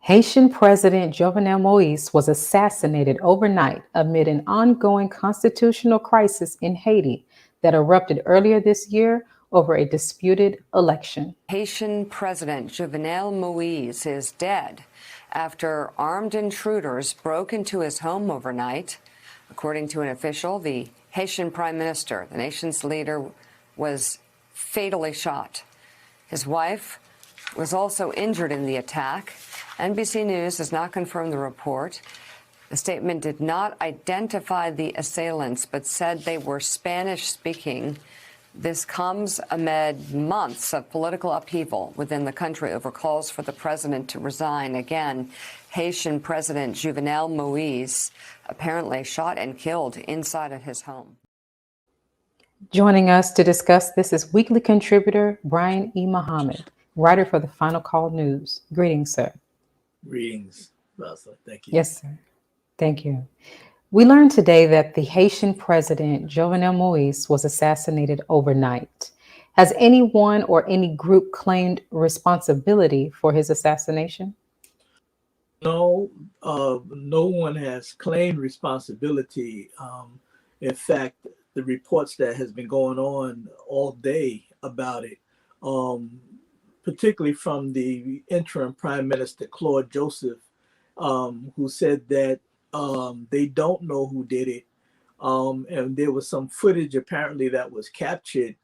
Haitian President Jovenel Moise was assassinated overnight amid an ongoing constitutional crisis in Haiti that erupted earlier this year over a disputed election. Haitian President Jovenel Moise is dead after armed intruders broke into his home overnight. According to an official, the Haitian Prime Minister, the nation's leader, was fatally shot. His wife was also injured in the attack. NBC News has not confirmed the report. The statement did not identify the assailants, but said they were Spanish-speaking. This comes amid months of political upheaval within the country over calls for the president to resign. Again, Haitian President Jovenel Moise apparently shot and killed inside of his home. Joining us to discuss this is weekly contributor Brian E. Muhammad, writer for the Final Call News. Greetings, sir. Greetings, Rosalind. Thank you. Yes, sir. Thank you. We learned today that the Haitian president, Jovenel Moise, was assassinated overnight. Has anyone or any group claimed responsibility for his assassination? No, no one has claimed responsibility. In fact, the reports that has been going on all day about it, particularly from the interim Prime Minister Claude Joseph, who said that they don't know who did it. And there was some footage apparently that was captured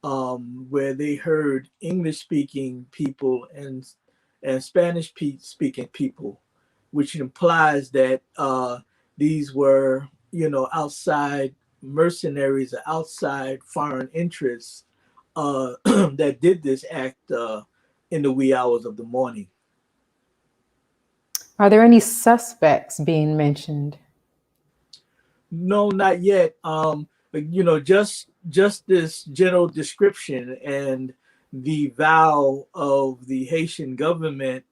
where they heard English-speaking people and Spanish-speaking people, which implies that these were, outside mercenaries or outside foreign interests that did this act in the wee hours of the morning. Are there any suspects being mentioned? No, not yet. But just this general description and the vow of the Haitian government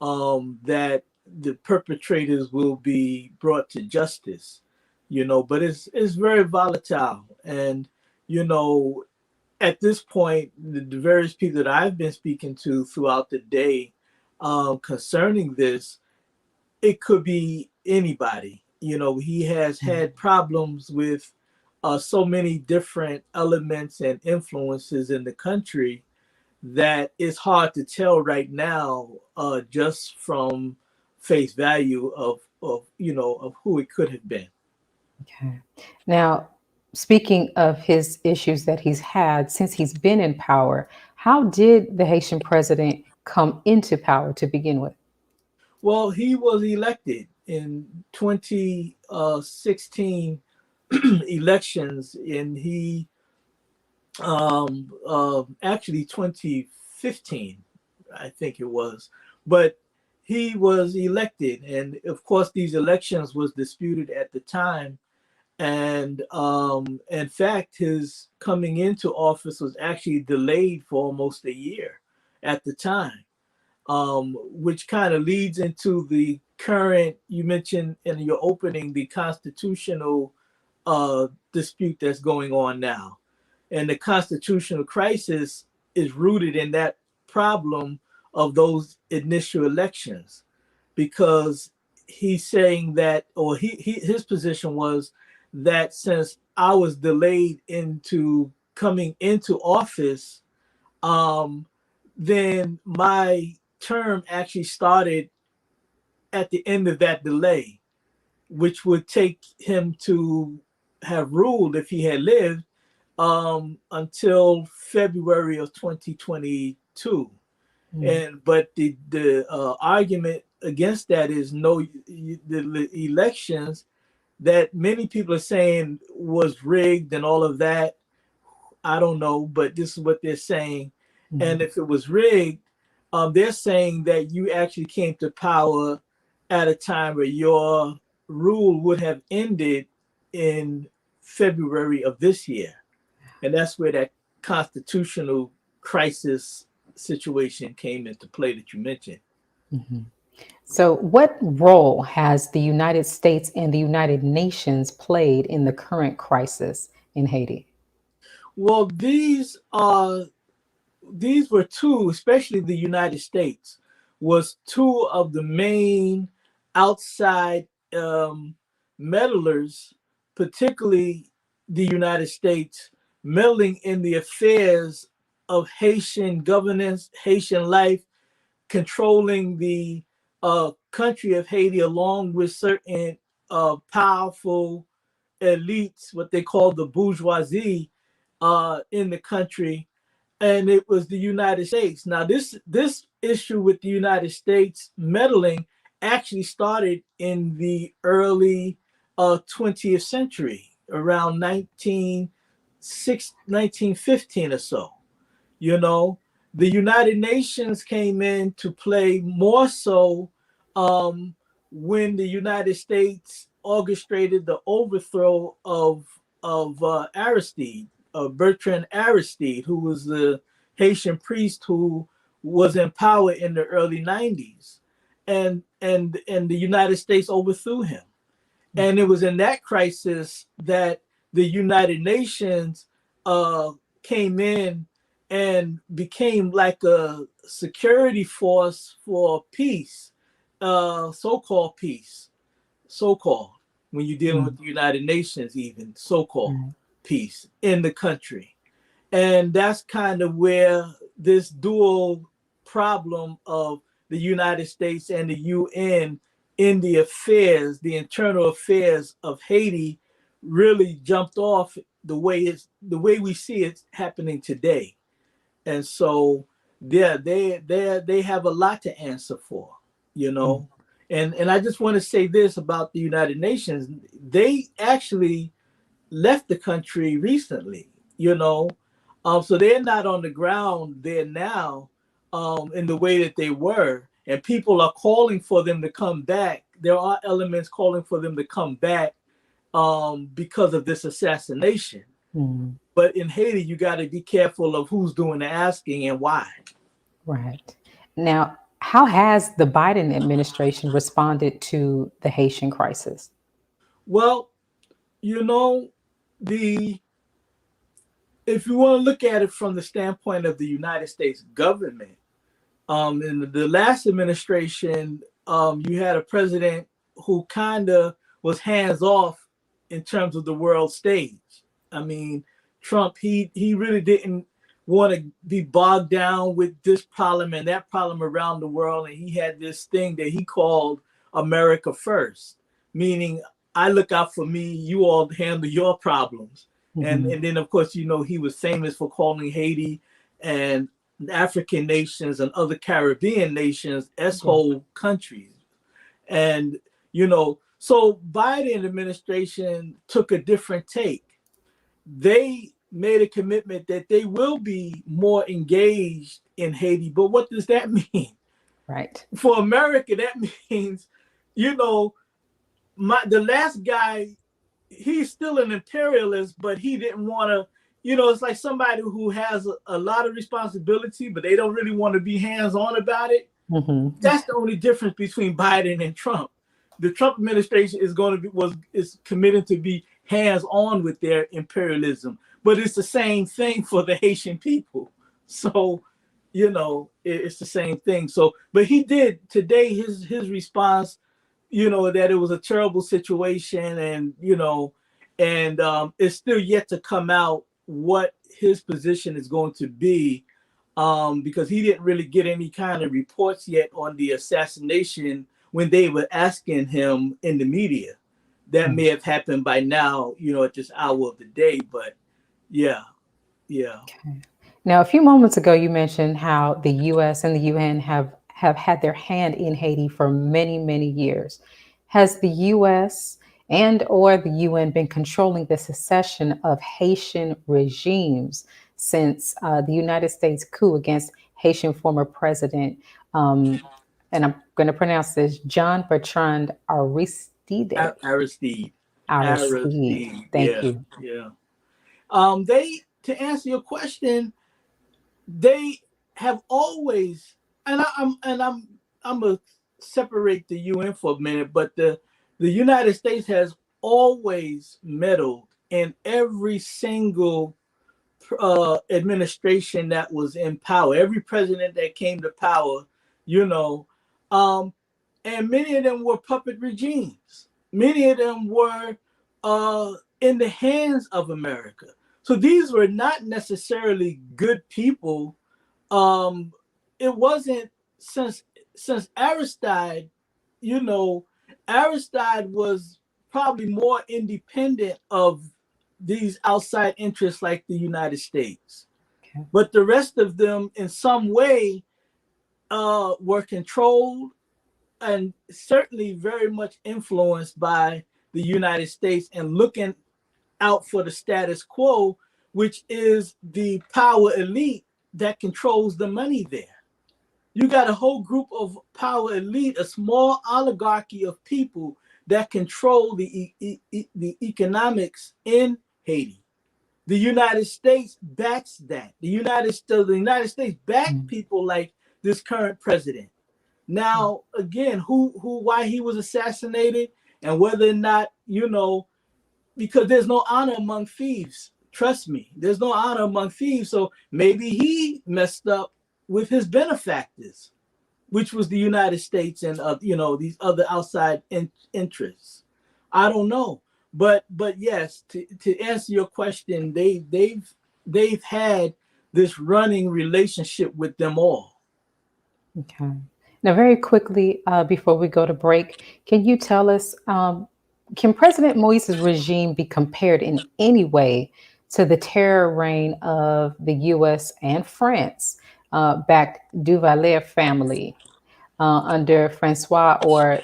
that the perpetrators will be brought to justice. But it's very volatile, and at this point, the various people that I've been speaking to throughout the day concerning this, it could be anybody. He has had problems with so many different elements and influences in the country that it's hard to tell right now, just from face value of who it could have been. Okay. Now, speaking of his issues that he's had since he's been in power, how did the Haitian president come into power to begin with? Well, he was elected in 2016 elections, and he actually 2015, I think it was, but he was elected, and of course these elections was disputed at the time, and in fact his coming into office was actually delayed for almost a year at the time, which kind of leads into the current, you mentioned in your opening, the constitutional dispute that's going on now. And the constitutional crisis is rooted in that problem of those initial elections, because he's saying that, or his position was that since I was delayed into coming into office, then my term actually started at the end of that delay, which would take him to have ruled, if he had lived, until February of 2022. But the argument against that is the elections that many people are saying was rigged and all of that. I don't know, but this is what they're saying. And if it was rigged, they're saying that you actually came to power at a time where your rule would have ended in February of this year. And that's where that constitutional crisis situation came into play that you mentioned. So what role has the United States and the United Nations played in the current crisis in Haiti? Well, these were two, especially the United States, was two of the main outside meddlers, particularly the United States, meddling in the affairs of Haitian governance, Haitian life, controlling the country of Haiti, along with certain powerful elites, what they call the bourgeoisie, in the country, and it was the United States. Now, this issue with the United States meddling actually started in the early 20th century, around 1915 or so. You know, the United Nations came in to play more so um, when the United States orchestrated the overthrow of Aristide, Bertrand Aristide, who was the Haitian priest who was in power in the early 90s, and the United States overthrew him. And it was in that crisis that the United Nations uh, came in and became like a security force for peace, so-called peace, so-called, when you're dealing with Mm. the United Nations, even so-called Right. peace in the country. And that's kind of where this dual problem of the United States and the UN in the affairs, the internal affairs of Haiti, really jumped off the way we see it happening today. And so, yeah, they have a lot to answer for, you Mm. know. And I just want to say this about the United Nations. They actually left the country recently, you know. So they're not on the ground there now, in the way that they were. And people are calling for them to come back. There are elements calling for them to come back because of this assassination. Mm. But in Haiti, you got to be careful of who's doing the asking and why. Right. Now, how has the Biden administration responded to the Haitian crisis? Well, you know, the if you want to look at it from the standpoint of the United States government, in the last administration, you had a president who kind of was hands off in terms of the world stage. I mean, Trump, he really didn't want to be bogged down with this problem and that problem around the world, and he had this thing that he called America First, meaning I look out for me, you all handle your problems. Hmm. And then of course, you know, he was famous for calling Haiti and African nations and other Caribbean nations as Yeah. whole countries. And, you know, so Biden administration took a different take. They made a commitment that they will be more engaged in Haiti. But what does that mean? Right. For America, that means, you know, the last guy, he's still an imperialist, but he didn't want to, you know, it's like somebody who has a lot of responsibility, but they don't really want to be hands on about it. Hmm. That's the only difference between Biden and Trump. The Trump administration is going to be is committed to be hands on with their imperialism, but it's the same thing for the Haitian people. So, you know, it's the same thing. So, but he did today. His response, you know, that it was a terrible situation, and you know, and it's still yet to come out what his position is going to be, because he didn't really get any kind of reports yet on the assassination when they were asking him in the media. That may have happened by now, you know, at this hour of the day. But yeah, yeah. Okay. Now, a few moments ago, you mentioned how the U.S. and the UN have had their hand in Haiti for many, many years. Has the U.S. and or the UN been controlling the secession of Haitian regimes since the United States coup against Haitian former president, um, and I'm going to pronounce this, John Bertrand Aristide? Aristide, Aristide. Aristide. Thank Yeah, you. yeah. They To answer your question, they have always, I'm gonna separate the UN for a minute, but the United States has always meddled in every single administration that was in power. Every president that came to power, you know. Um, and many of them were puppet regimes. Many of them were in the hands of America. So these were not necessarily good people. Um, it wasn't since Aristide, you know, Aristide was probably more independent of these outside interests like the United States. Okay. But the rest of them, in some way, were controlled and certainly very much influenced by the United States and looking out for the status quo, which is the power elite that controls the money there. You got a whole group of power elite, a small oligarchy of people that control the economics in Haiti. The United States backs that. The United States backed people like this current president. Now, again, why he was assassinated and whether or not, because there's no honor among thieves. Trust me, there's no honor among thieves. So maybe he messed up with his benefactors, which was the United States and these other outside interests. I don't know, but yes, to answer your question, they've had this running relationship with them all. Okay. Now, very quickly, before we go to break, can you tell us, can President Moise's regime be compared in any way to the terror reign of the U.S. and France backed Duvalier family under Francois or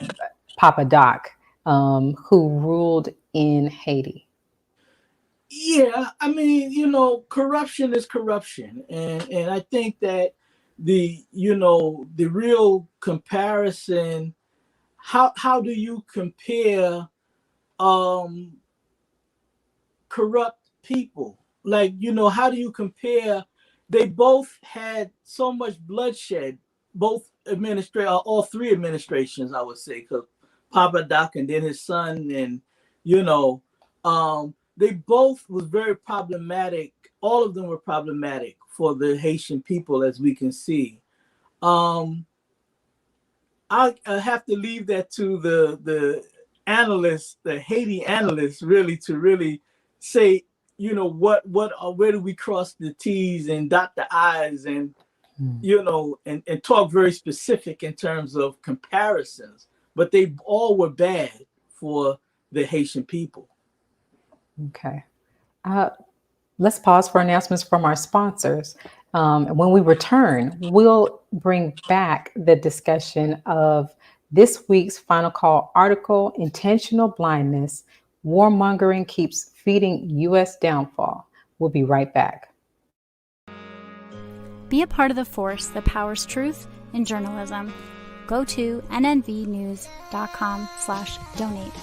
Papa Doc, who ruled in Haiti? Yeah, I mean, corruption is corruption, and I think that the real comparison, how do you compare um corrupt people? Like, how do you compare? They both had so much bloodshed, both all three administrations, I would say, because Papa Doc and then his son, and they both was very problematic. All of them were problematic for the Haitian people, as we can see. Um, I have to leave that to the analysts, the Haiti analysts, really to really say, where do we cross the T's and dot the I's, and and talk very specific in terms of comparisons. But they all were bad for the Haitian people. Okay. Let's pause for announcements from our sponsors. When we return, we'll bring back the discussion of this week's Final Call article, Intentional Blindness, Warmongering Keeps Feeding U.S. Downfall. We'll be right back. Be a part of the force that powers truth in journalism. Go to nnvnews.com/donate.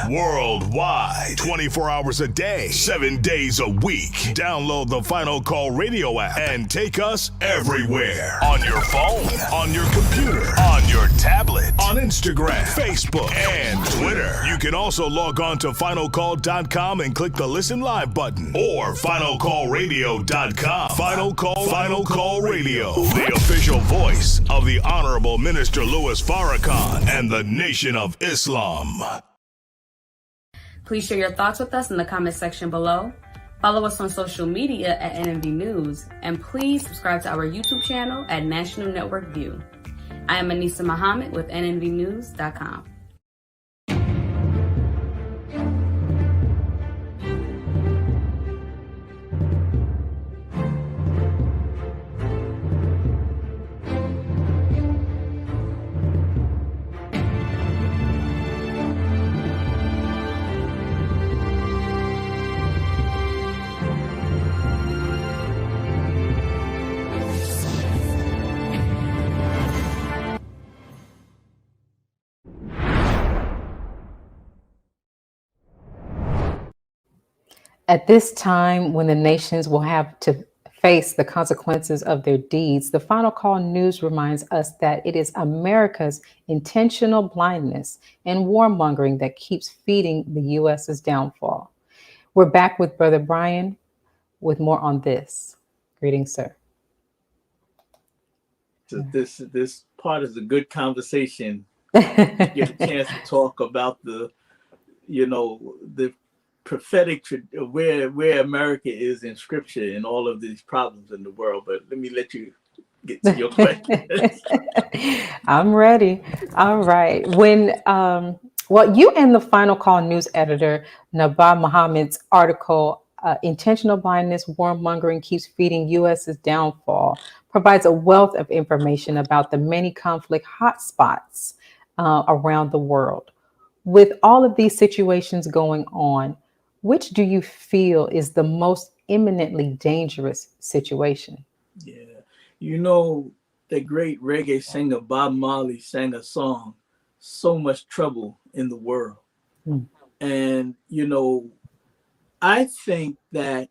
Worldwide, 24 hours a day, 7 days a week. Download the Final Call radio app and take us everywhere. On your phone, on your computer, on your tablet, on Instagram, Facebook, and Twitter. You can also log on to finalcall.com and click the Listen Live button, or finalcallradio.com. Final Call Radio, the official voice of the Honorable Minister Louis Farrakhan and the Nation of Islam. Please share your thoughts with us in the comment section below. Follow us on social media at NNV News, and please subscribe to our YouTube channel at National Network View. I am Anissa Muhammad with nnvnews.com. At this time, when the nations will have to face the consequences of their deeds, the Final Call News reminds us that it is America's intentional blindness and warmongering that keeps feeding the U.S.'s downfall. We're back with Brother Brian with more on this. Greetings, sir. This part is a good conversation. Get a chance to talk about the prophetic where America is in scripture and all of these problems in the world. But let me let you get to your question. I'm ready. All right. Well, you and the Final Call news editor, Nabab Mohammed's article, Intentional Blindness, Warmongering Keeps Feeding U.S.'s Downfall, provides a wealth of information about the many conflict hotspots around the world. With all of these situations going on, which do you feel is the most imminently dangerous situation? Yeah, you know, the great reggae singer Bob Marley sang a song, "So Much Trouble in the World," Hmm. and I think that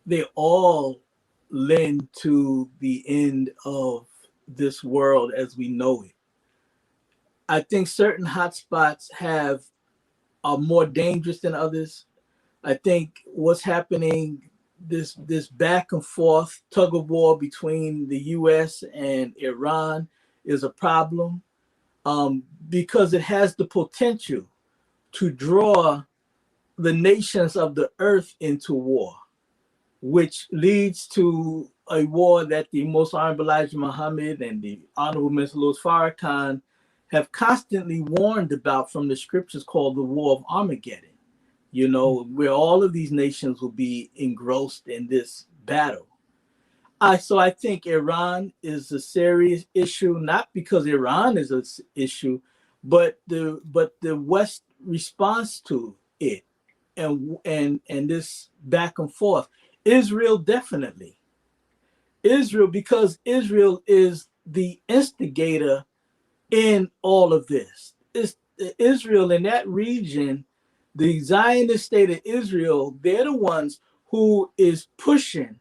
they all lend to the end of this world as we know it. I think certain hotspots are more dangerous than others. I think what's happening, this back and forth tug of war between the U.S. and Iran, is a problem, because it has the potential to draw the nations of the earth into war, which leads to a war that the Most Honorable Elijah Muhammad and the Honorable Mr. Louis Farrakhan have constantly warned about from the scriptures, called the War of Armageddon, where all of these nations will be engrossed in this battle. So I think Iran is a serious issue, not because Iran is an issue, but the West response to it, and this back and forth. Israel, definitely. Israel, because Israel is the instigator in all of this. It's Israel in that region, the Zionist state of Israel, they're the ones who is pushing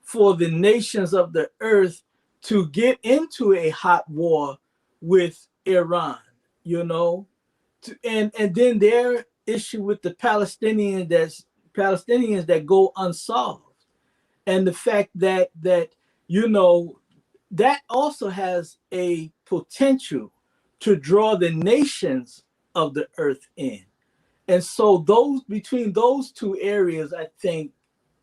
for the nations of the earth to get into a hot war with Iran, and then their issue with the Palestinians that go unsolved, and the fact that you know that also has a potential to draw the nations of the earth in. And so those between those two areas, I think,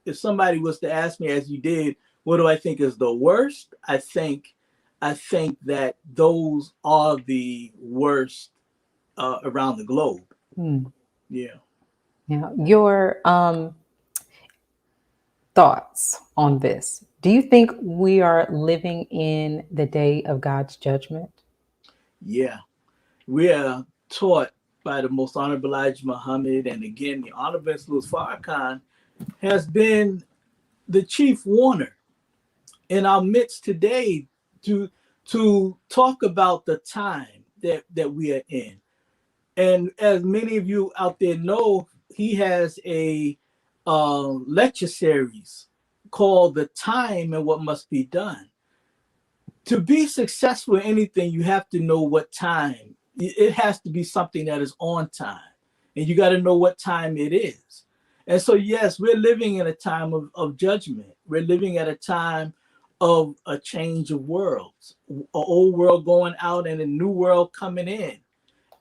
if somebody was to ask me, as you did, what do I think is the worst? I think that those are the worst around the globe. Hmm. Yeah. Yeah. Your thoughts on this. Do you think we are living in the day of God's judgment? Yeah. We are taught by the Most Honorable Elijah Muhammad, and again, the Honorable Louis Farrakhan has been the chief warner in our midst today to talk about the time that we are in. And as many of you out there know, he has a lecture series called "The Time and What Must Be Done." To be successful in anything, you have to know what time. It has to be something that is on time, and you got to know what time it is. And so, yes, we're living in a time of judgment. We're living at a time of a change of worlds, an old world going out and a new world coming in.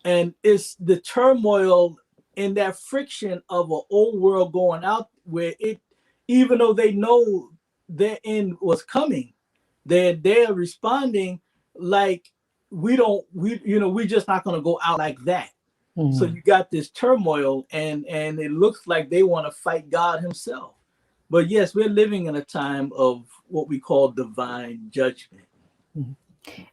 And it's the turmoil in that friction of an old world going out, where it, even though they know their end was coming, they're responding like, we're just not going to go out like that. So Mhm. you got this turmoil, and it looks like they want to fight God himself. But yes, we're living in a time of what we call divine judgment. Mhm.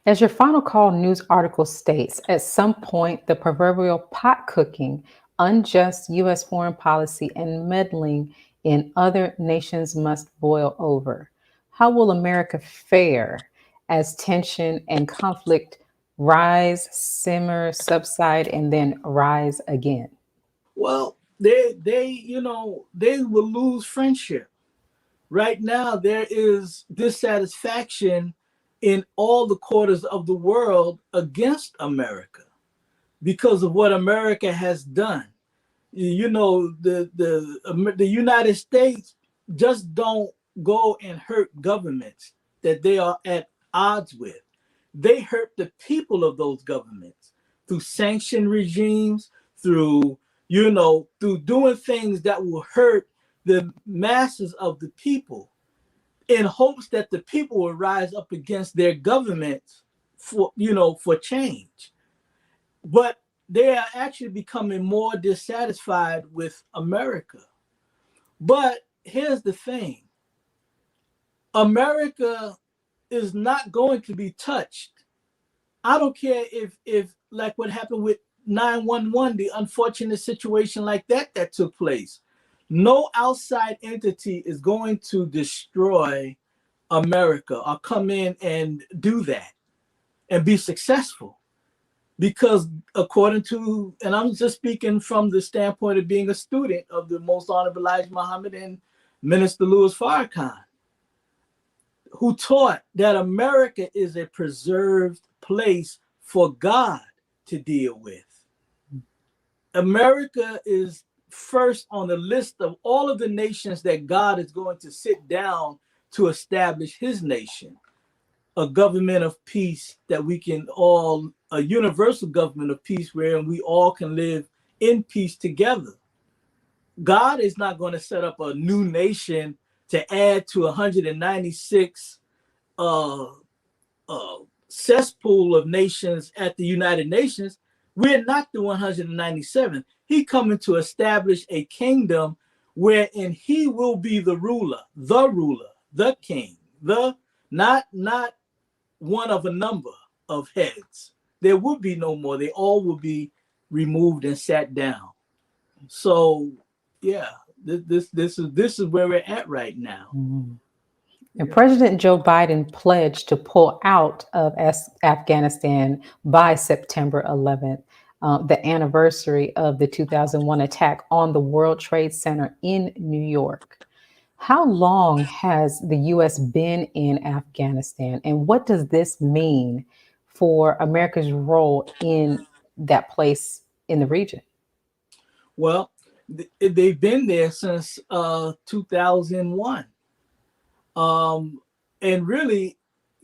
As your Final Call news article states, at some point, the proverbial pot cooking, unjust U.S. foreign policy, and meddling in other nations must boil over. How will America fare as tension and conflict rise, simmer, subside, and then rise again? Well, they will lose friendship. Right now, there is dissatisfaction in all the quarters of the world against America because of what America has done. The United States just don't go and hurt governments that they are at odds with. they hurt the people of those governments through sanction regimes, through, through doing things that will hurt the masses of the people, in hopes that the people will rise up against their governments for change. But they are actually becoming more dissatisfied with America. But here's the thing. America is not going to be touched. I don't care if like what happened with 911, the unfortunate situation like that took place. No outside entity is going to destroy America or come in and do that and be successful. Because according to, and I'm just speaking from the standpoint of being a student of the Most Honorable Elijah Muhammad and Minister Louis Farrakhan, who taught that America is a preserved place for God to deal with. America is first on the list of all of the nations that God is going to sit down to establish his nation, a government of peace that we can all, a universal government of peace wherein we all can live in peace together. God is not going to set up a new nation to add to 196 cesspool of nations at the United Nations. We're not the 197. He coming to establish a kingdom wherein he will be the ruler, the king, the not one of a number of heads. There will be no more. They all will be removed and sat down. So yeah, this is where we're at right now. Mm-hmm. And President Joe Biden pledged to pull out of Afghanistan by September 11th, the anniversary of the 2001 attack on the World Trade Center in New York. How long has the U.S. been in Afghanistan, and what does this mean for America's role in that place in the region? Well, they've been there since 2001. And really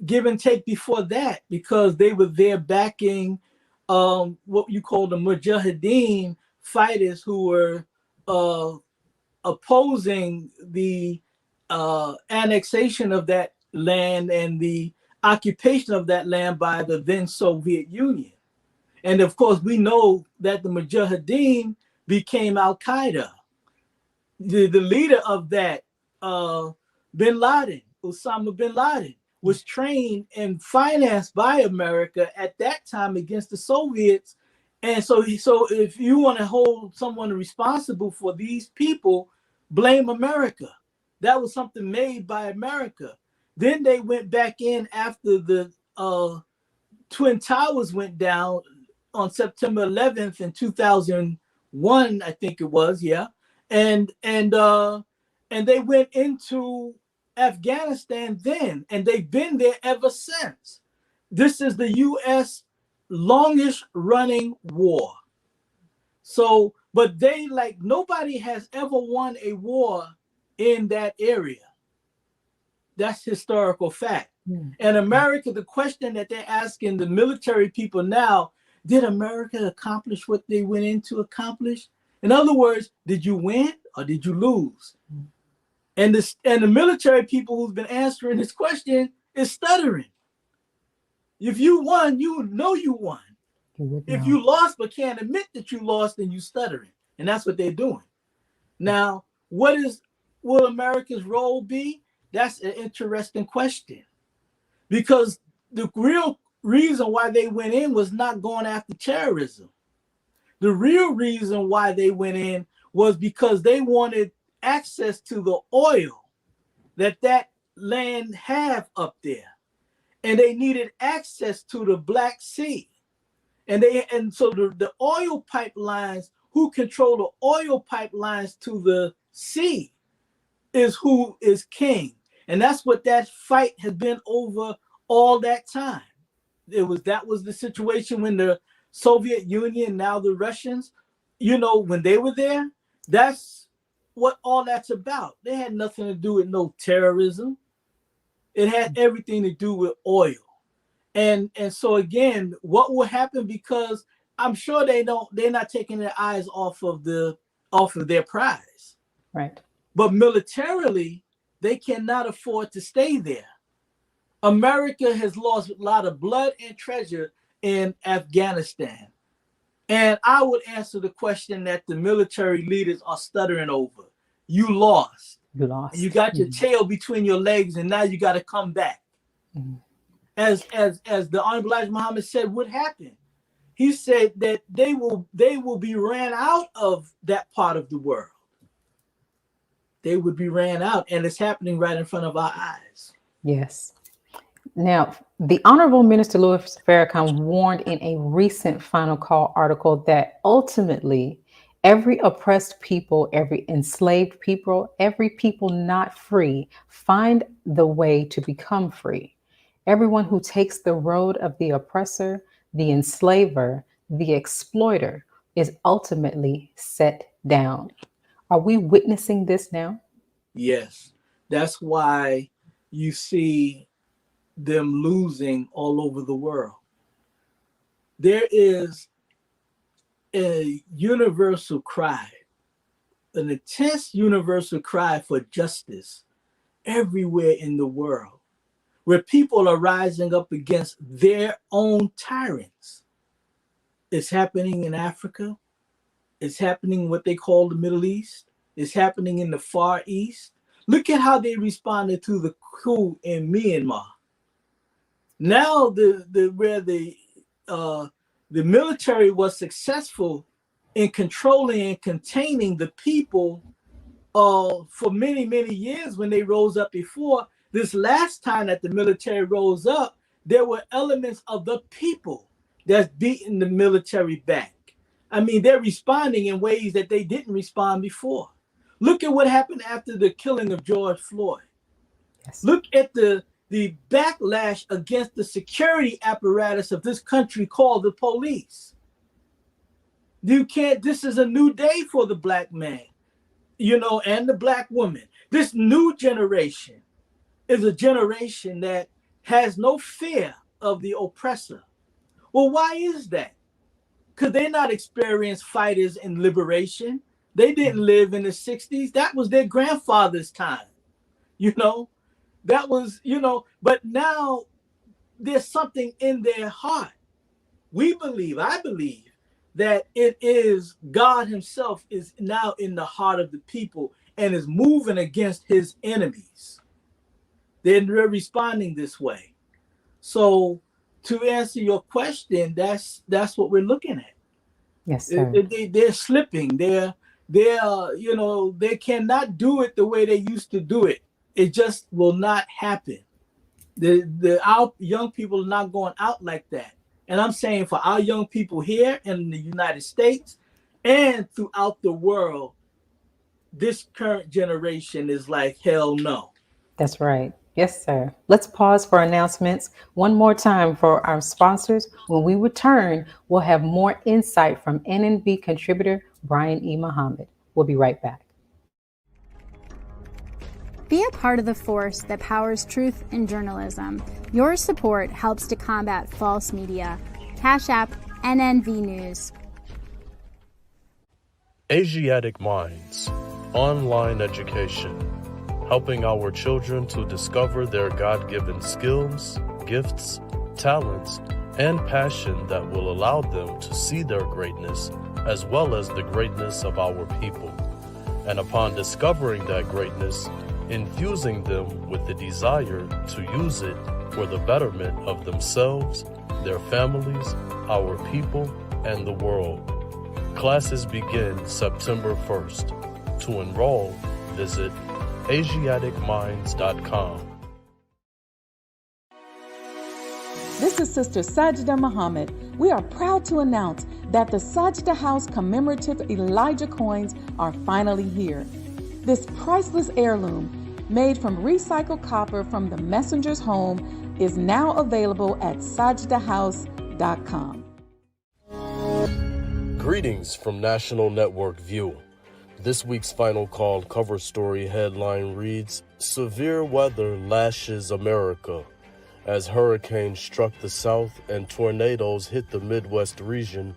give and take before that, because they were there backing what you call the Mujahideen fighters who were opposing the annexation of that land and the occupation of that land by the then Soviet Union. And of course, we know that the Mujahideen became Al-Qaeda. The leader of that, bin Laden, Osama bin Laden, was trained and financed by America at that time against the Soviets. And so if you want to hold someone responsible for these people, blame America. That was something made by America. Then they went back in after the Twin Towers went down on September 11th in 2001, I think it was, yeah. And they went into Afghanistan then, and they've been there ever since. This is the U.S. longest running war. So, but they, like, nobody has ever won a war in that area. That's historical fact. And America, the question that they're asking the military people now, did America accomplish what they went in to accomplish? In other words, did you win or did you lose? And the military people who've been answering this question is stuttering. If you won, you know you won. If you lost but can't admit that you lost, then you stuttering. And that's what they're doing. Now, will America's role be? That's an interesting question. Because the real reason why they went in was not going after terrorism. The real reason why they went in was because they wanted access to the oil that land have up there. And they needed access to the Black Sea. And so the oil pipelines, who control the oil pipelines to the sea is who is king. And that's what that fight has been over all that time. That was the situation when the Soviet Union, now the Russians, when they were there, that's what all that's about. They had nothing to do with no terrorism. It had everything to do with oil. And so again, what will happen, because I'm sure they're not taking their eyes off of their prize. Right. But militarily, they cannot afford to stay there. America has lost a lot of blood and treasure in Afghanistan. And I would answer the question that the military leaders are stuttering over. You lost. You lost. You got your tail between your legs, and now you got to come back. As the Honorable Elijah Muhammad said would happen. He said that they will be ran out of that part of the world. They would be ran out, and it's happening right in front of our eyes. Yes. Now, the Honorable Minister Louis Farrakhan warned in a recent Final Call article that ultimately every oppressed people, every enslaved people, every people not free, find the way to become free. Everyone who takes the road of the oppressor, the enslaver, the exploiter is ultimately set down. Are we witnessing this now? Yes. That's why you see them losing all over the world. There is a universal cry, an intense universal cry for justice everywhere in the world, where people are rising up against their own tyrants. It's happening in Africa. It's happening in what they call the Middle East. It's happening in the Far East. Look at how they responded to the coup in Myanmar. Now where the military was successful in controlling and containing the people for many, many years when they rose up before. This last time that the military rose up, there were elements of the people that's beating the military back. I mean, they're responding in ways that they didn't respond before. Look at what happened after the killing of George Floyd. Yes. Look at the backlash against the security apparatus of this country called the police. This is a new day for the black man, and the black woman. This new generation is a generation that has no fear of the oppressor. Well, why is that? Because they're not experienced fighters in liberation. They didn't live in the 60s. That was their grandfather's time. That was, but now there's something in their heart. I believe that it is God himself is now in the heart of the people and is moving against his enemies. They're responding this way. So to answer your question, that's what we're looking at. Yes, sir. They're slipping. They cannot do it the way they used to do it. It just will not happen. Our young people are not going out like that. And I'm saying for our young people here in the United States and throughout the world, this current generation is like, hell no. That's right. Yes, sir. Let's pause for announcements one more time for our sponsors. When we return, we'll have more insight from NNV contributor Brian E. Muhammad. We'll be right back. Be a part of the force that powers truth in journalism. Your support helps to combat false media. Cash App NNV News. Asiatic Minds, online education, helping our children to discover their God-given skills, gifts, talents, and passion that will allow them to see their greatness as well as the greatness of our people. And upon discovering that greatness, infusing them with the desire to use it for the betterment of themselves, their families, our people, and the world. Classes begin September 1st. To enroll, visit AsiaticMinds.com. This is Sister Sajda Muhammad. We are proud to announce that the Sajda House commemorative Elijah coins are finally here. This priceless heirloom, made from recycled copper from the messenger's home, is now available at sajdahouse.com. Greetings from National Network View. This week's Final Call cover story headline reads, "Severe Weather Lashes America," As hurricanes struck the south and tornadoes hit the Midwest region,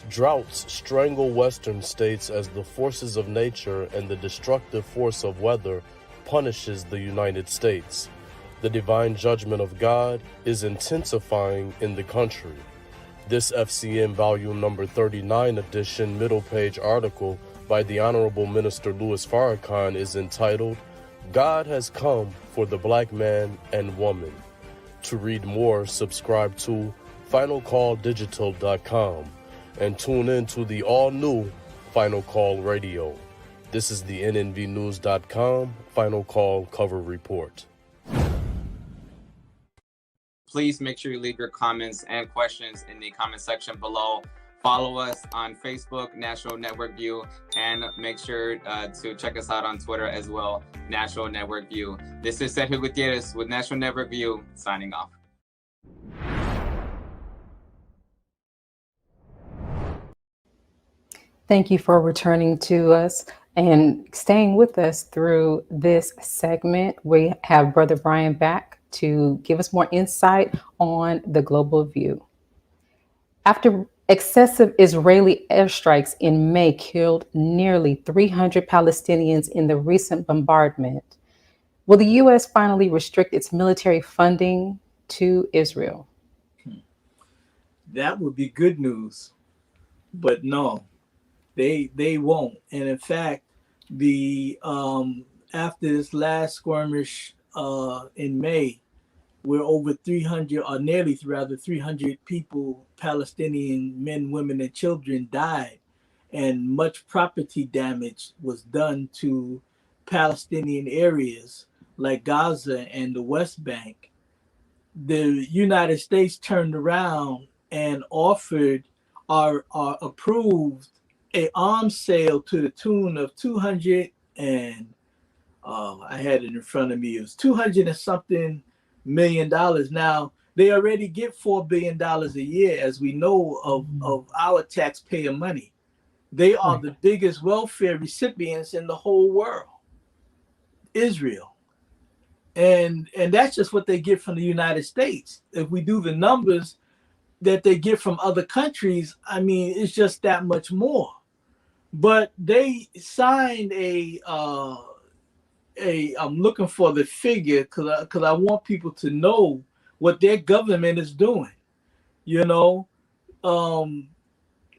droughts strangle western states as the forces of nature and the destructive force of weather punishes the United States. The divine judgment of God is intensifying in the country. This FCM volume number 39 edition middle page article by the Honorable Minister Louis Farrakhan is entitled, God Has Come for the Black Man and Woman. To read more, subscribe to finalcalldigital.com and tune in to the all-new Final Call Radio. This is the nnvnews.com Final Call cover report. Please make sure you leave your comments and questions in the comment section below. Follow us on Facebook, National Network View, and make sure to check us out on Twitter as well, National Network View. This is Sergio Gutierrez with National Network View, signing off. Thank you for returning to us and staying with us through this segment. We have Brother Brian back to give us more insight on the global view. After excessive Israeli airstrikes in May killed nearly 300 Palestinians in the recent bombardment, will the U.S. finally restrict its military funding to Israel? That would be good news, but no, they won't. And in fact, the after this last skirmish in May, where over 300, or nearly rather 300 people, Palestinian men, women, and children died, and much property damage was done to Palestinian areas like Gaza and the West Bank. The United States turned around and offered or approved a arms sale to the tune of 200 and I had it in front of me. It was 200 and something $million. Now they already get $4 billion a year, as we know, of our taxpayer money. They are the biggest welfare recipients in the whole world, Israel. And that's just what they get from the United States. If we do the numbers that they get from other countries, I mean, it's just that much more. But they signed I'm looking for the figure because I want people to know what their government is doing. You know,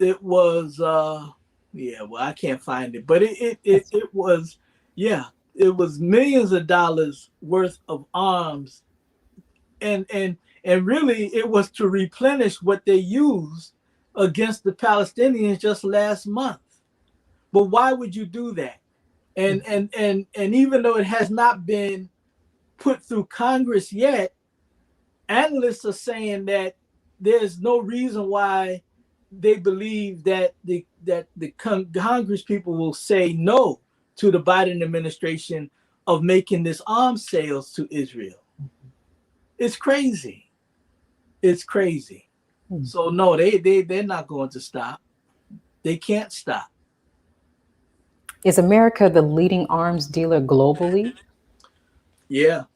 it was I can't find it, but it was it was millions of dollars worth of arms, and really it was to replenish what they used against the Palestinians just last month. But why would you do that? And even though it has not been put through Congress yet, analysts are saying that there's no reason why they believe that the Congress people will say no to the Biden administration of making this arms sales to Israel. It's crazy. It's crazy. So no, they're not going to stop. They can't stop. Is America the leading arms dealer globally? Yeah.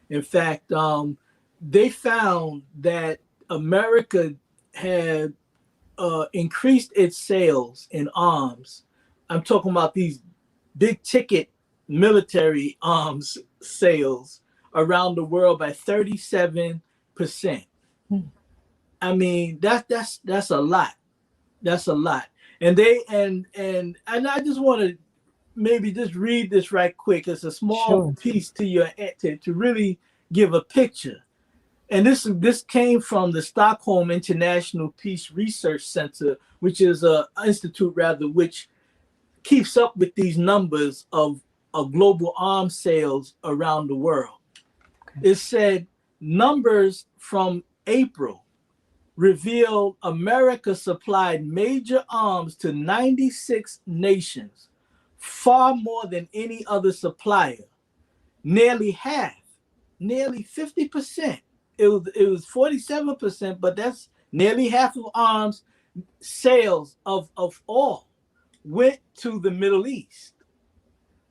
In fact, they found that America had increased its sales in arms. I'm talking about these big ticket military arms sales around the world by 37%. I mean, that's a lot. That's a lot. And and I just want to maybe just read this right quick. It's a small piece to really give a picture. And this came from the Stockholm International Peace Research Center, which is an institute which keeps up with these numbers of global arms sales around the world. It said numbers from April revealed America supplied major arms to 96 nations, far more than any other supplier. Nearly half, nearly 50%. It was 47%, but that's nearly half of arms sales of all went to the Middle East.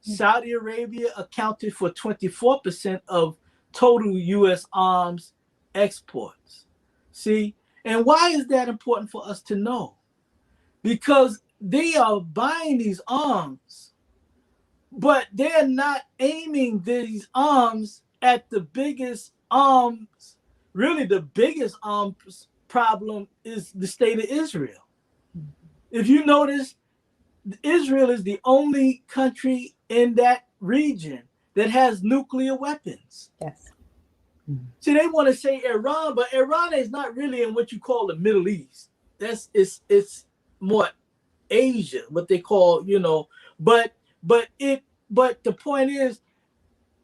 Saudi Arabia accounted for 24% of total U.S. arms exports. See, and why is that important for us to know? Because they are buying these arms, but they're not aiming these arms at the biggest arms. Really, the biggest arms problem is the state of Israel. If you notice, Israel is the only country in that region that has nuclear weapons. Yes. See, they want to say Iran, but Iran is not really in what you call the Middle East. It's more Asia, what they call, but the point is,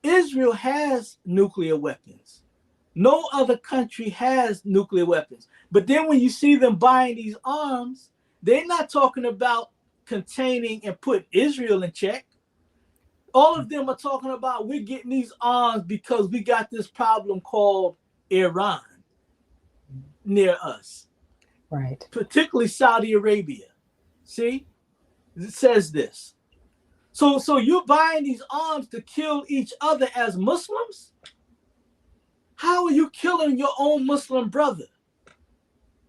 Israel has nuclear weapons. No other country has nuclear weapons. But then when you see them buying these arms, they're not talking about containing and putting Israel in check. All of them are talking about, we're getting these arms because we got this problem called Iran near us. Right. Particularly Saudi Arabia. See? It says this. So you're buying these arms to kill each other as Muslims? How are you killing your own Muslim brother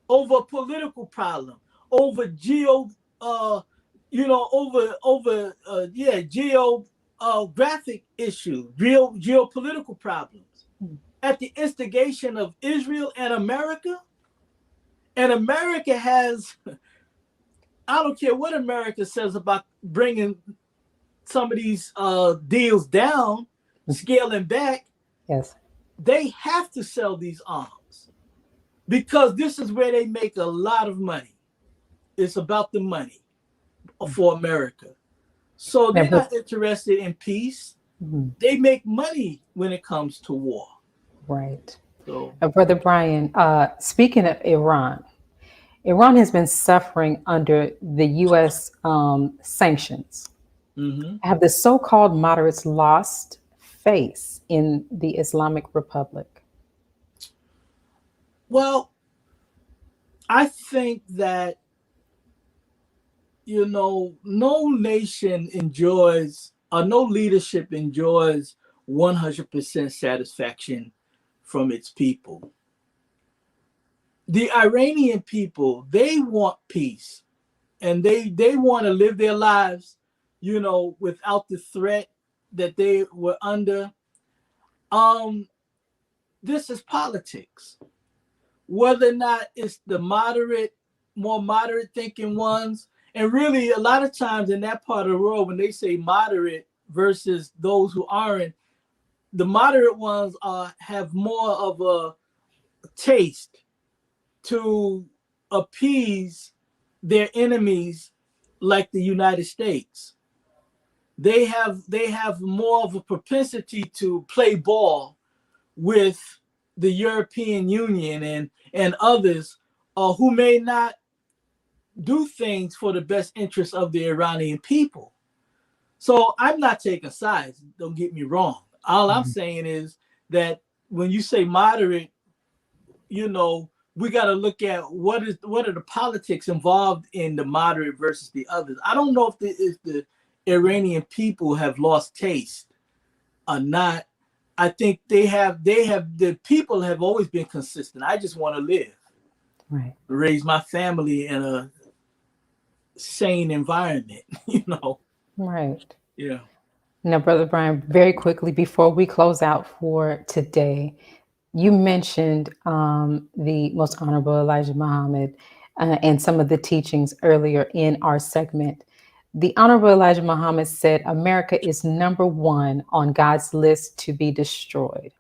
over a political problem, over geographic issue, real geopolitical problems, at the instigation of Israel and America? And America has, I don't care what America says about bringing some of these deals down, scaling back. Yes. They have to sell these arms because this is where they make a lot of money. It's about the money for America. So they're not interested in peace. Mm-hmm. They make money when it comes to war. Right. So, Brother Brian, speaking of Iran, Iran has been suffering under the U.S. Sanctions. Mm-hmm. Have the so-called moderates lost faith in the Islamic Republic? Well, I think that, no nation enjoys, or no leadership enjoys 100% satisfaction from its people. The Iranian people, they want peace, and they want to live their lives, without the threat that they were under. This is politics. Whether or not it's the more moderate thinking ones, and really a lot of times in that part of the world, when they say moderate versus those who aren't, the moderate ones have more of a taste to appease their enemies, like the United States. They have more of a propensity to play ball with the European Union and others who may not do things for the best interest of the Iranian people. So I'm not taking sides, don't get me wrong. All I'm saying is that when you say moderate, we got to look at what are the politics involved in the moderate versus the others. I don't know if the Iranian people have lost taste or not. I think the people have always been consistent. I just want to live, right, raise my family in a sane environment, Right. Yeah. Now, Brother Brian, very quickly before we close out for today, you mentioned the Most Honorable Elijah Muhammad and some of the teachings earlier in our segment. The Honorable Elijah Muhammad said America is number one on God's list to be destroyed.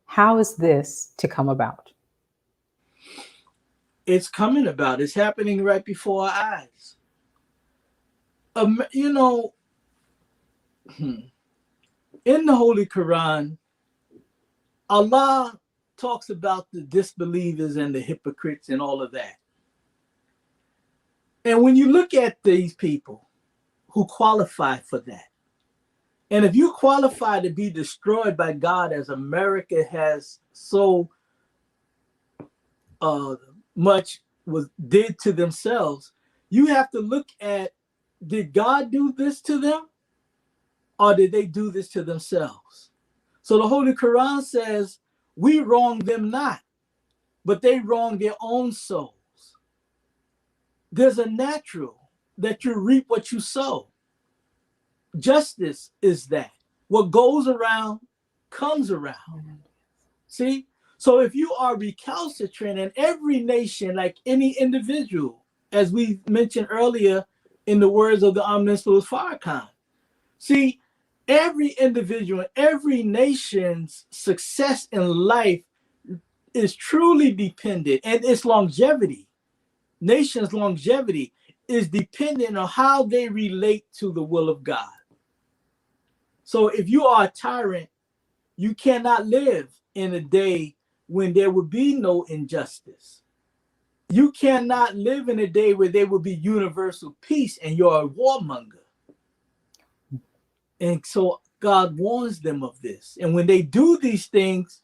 How is this to come about? It's coming about. It's happening right before our eyes. In the Holy Quran, Allah talks about the disbelievers and the hypocrites and all of that. And when you look at these people who qualify for that, and if you qualify to be destroyed by God as America has so much did to themselves, you have to look at, did God do this to them? Or did they do this to themselves? So the Holy Quran says, we wrong them not. but they wrong their own souls. There's a natural that you reap what you sow. Justice is that. What goes around comes around. See? So if you are recalcitrant, and every nation, like any individual, as we mentioned earlier in the words of the Omniscient Louis Farrakhan, see, every individual, every nation's success in life is truly dependent, and its longevity, nation's longevity, is dependent on how they relate to the will of God. So if you are a tyrant, you cannot live in a day when there will be no injustice. You cannot live in a day where there will be universal peace and you're a warmonger. And so God warns them of this. And when they do these things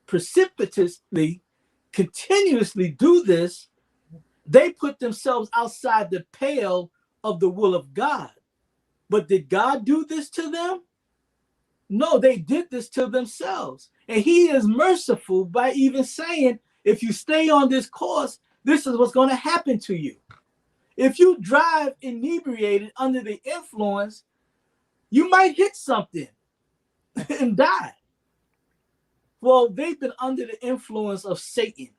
precipitously, continuously do this, they put themselves outside the pale of the will of God. But did God do this to them? No, they did this to themselves. And he is merciful by even saying, if you stay on this course, this is what's going to happen to you. If you drive inebriated under the influence, you might hit something and die. Well, they've been under the influence of Satan.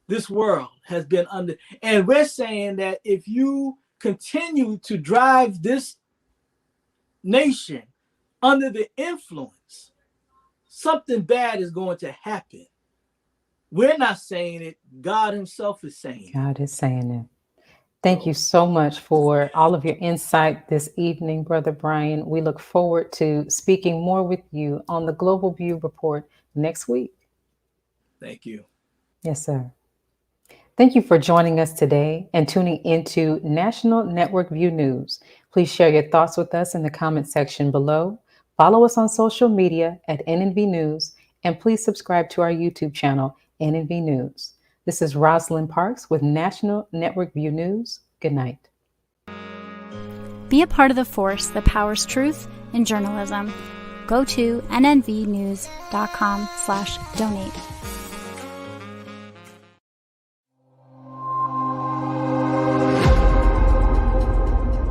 This world has been under, and we're saying that if you continue to drive this nation under the influence, something bad is going to happen. We're not saying it. God himself is saying it. God is saying it. Thank you so much for all of your insight this evening, Brother Brian. We look forward to speaking more with you on the Global View Report next week. Thank you. Yes, sir. Thank you for joining us today and tuning into National Network View News. Please share your thoughts with us in the comment section below. Follow us on social media at NNV News, and please subscribe to our YouTube channel, NNV News. This is Rosalind Parks with National Network View News. Good night. Be a part of the force that powers truth in journalism. Go to nnvnews.com/donate.